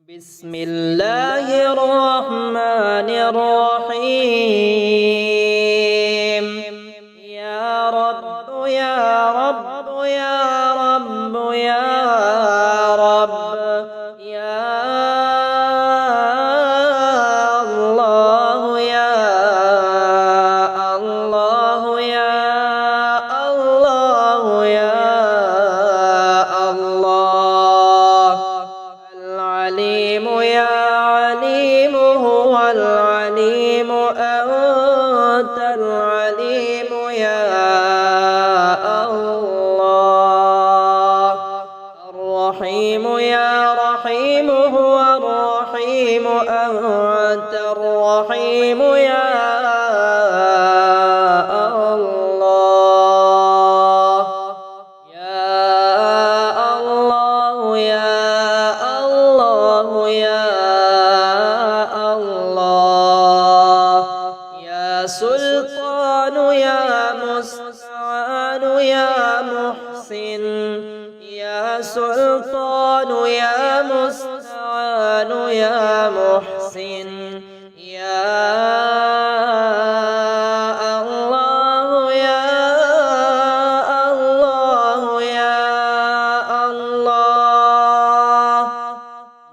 بسم الله الرحمن الرحيم. يا رب يا رب يا رب يا رب يا الله يا الله يا الله يا الله. العليم يا عليم هو العليم أنت العليم يا الله. الرحيم يا رحيم هو الرحيم أنت الرحيم يا الله. يا الله يا الله يا الله. يا سلطان يا مستعان يا محسن. يا سلطان يا مستعان يا محسن. يا الله يا الله يا الله.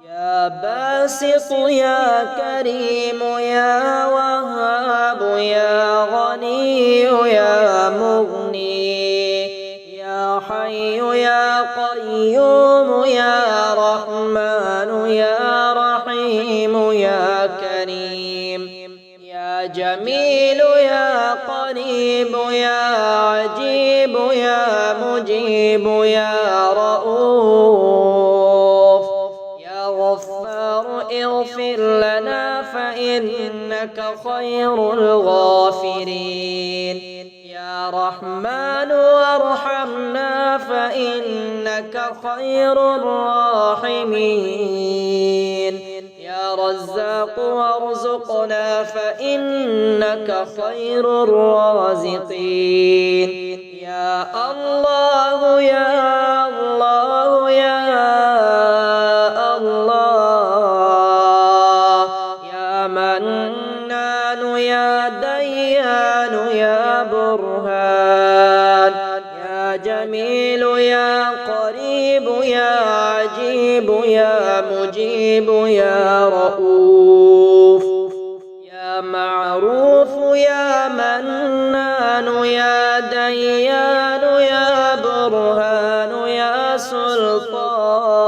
يا باسط يا كريم يا وهاب يا غني يا مغني. يا حي يا قيوم يا رحمن يا رحيم يا كريم. يا جميل يا قريب يا عجيب يا مجيب يا رؤوف. يا غفار اغفر لنا فإنك خير الغافرين. يا رحمن وارحمنا فإنك خير الراحمين. يا رزاق وارزقنا فإنك خير الرازقين. يا الله يا الله يا الله. يا منان يا ديان يا برهان. يا جميل يا قريب يا عجيب يا مجيب يا رؤوف. يا معروف يا منان يا ديان يا برهان يا سلطان.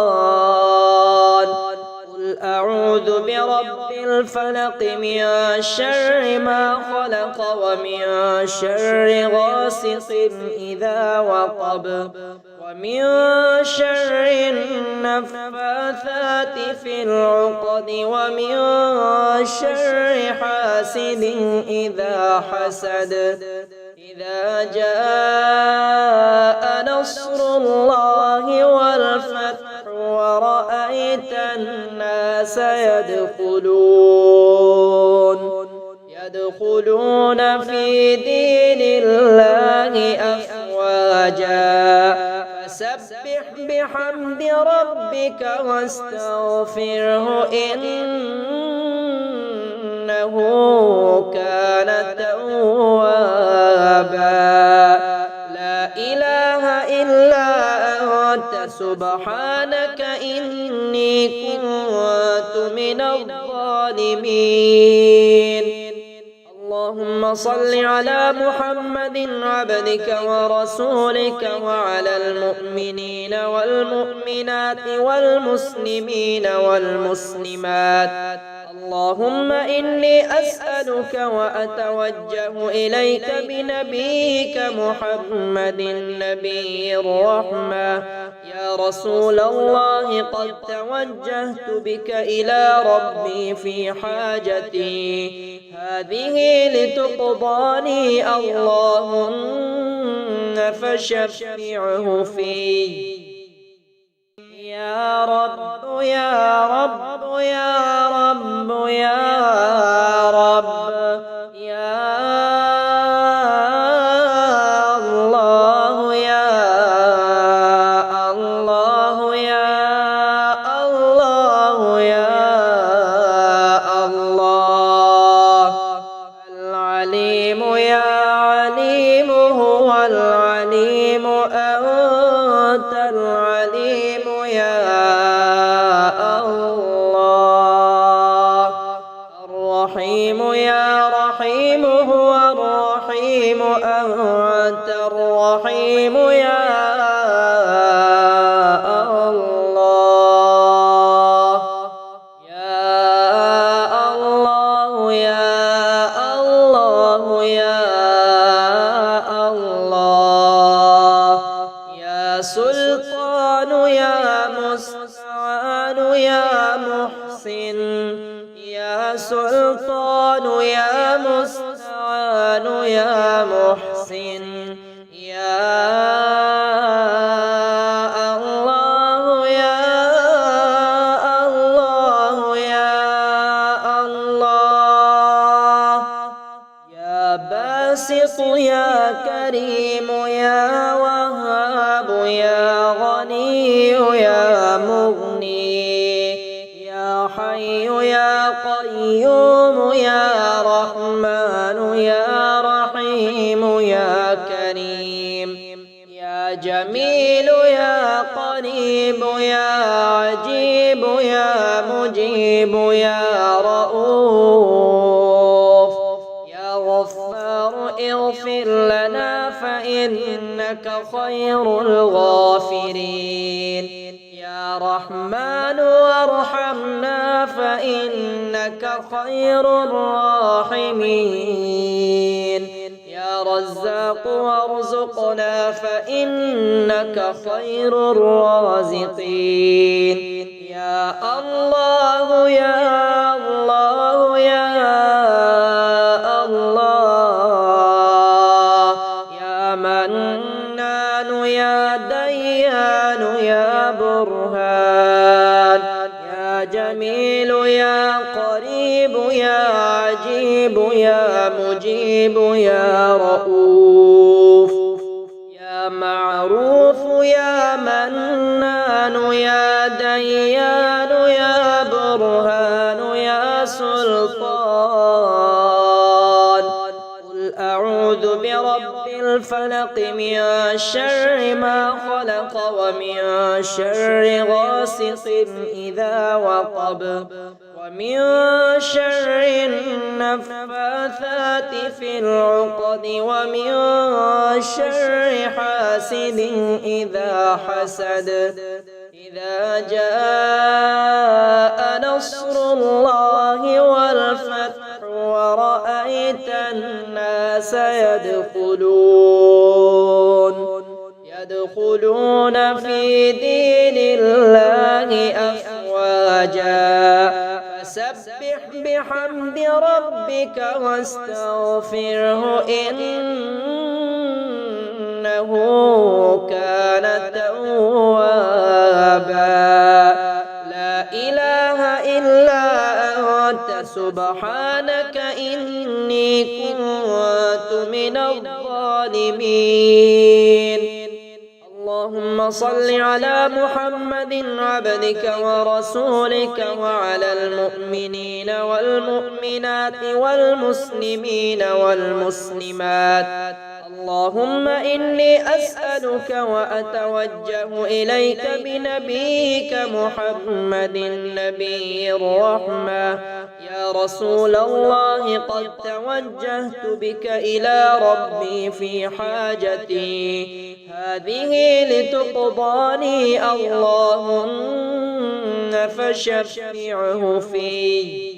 قل أعوذ برب الفلق من شر ما خلق ومن شر غاسق إذا وقب ومن شر النفاثات في العقد ومن شر حاسد إذا حسد. إذا جاء نصر الله والفتح ورأيت الناس يدخلون في دين الله أفواجا. فسبح بحمد ربك واستغفره إنه كان توابا. لا إله إلا أنت سبحانك إني كنت من الظالمين. اللهم صل على محمد عبدك ورسولك وعلى المؤمنين والمؤمنات والمسلمين والمسلمات. اللهم إني أسألك وأتوجه إليك بنبيك محمد نبي الرحمة. يا رسول الله قد توجهت بك إلى ربي في حاجتي هذه لتقضاني اللهم فشفعه في. يا رب يا رب يا رب يا رب يا الله يا الله يا الله يا رحيم يا رحيم هو الرحيم أنت الرحيم يا الله يا الله يا الله يا الله يا سلطان يا مستعان يا محسن يا سلطان يا مستعان يا محسن يا الله يا الله يا الله يا باسط يا كريم يا وهاب يا غني يا مغني يا حي يا قيوم يا رحمن يا رحيم يا كريم يا جميل يا قريب يا عجيب يا مجيب يا رؤوف يا غفار اغفر لنا فإنك خير الغافرين يا رحمن وارحمنا فإنك خير الراحمين يا رزاق وارزقنا فإنك خير الرازقين يا الله يا الله يا الله يا منان يا ديان يا برهان يا جميل يا قريب يا عجيب يا مجيب يا رؤوف يا معروف يا منان يا ديان يا برهان يا سلطان قل أعوذ برب الفلق من شر ما خلق ومن شر غاسق إذا وقب ومن شر النفاثات في العقد ومن شر حاسد إذا حسد إذا جاء نصر الله والفتح ورأيت الناس يدخلون في دين الله أفواجا فسبح بحمد ربك واستغفره إنه كان توابا لا إله إلا أنت سبحانك إني كنت من الظالمين اللهم صل على محمد عبدك ورسولك وعلى المؤمنين والمؤمنات والمسلمين والمسلمات اللهم إني أسألك وأتوجه إليك بنبيك محمد نبي الرحمة يا رسول الله قد توجهت بك إلى ربي في حاجتي هذه لتقضاني اللهم فشفعه في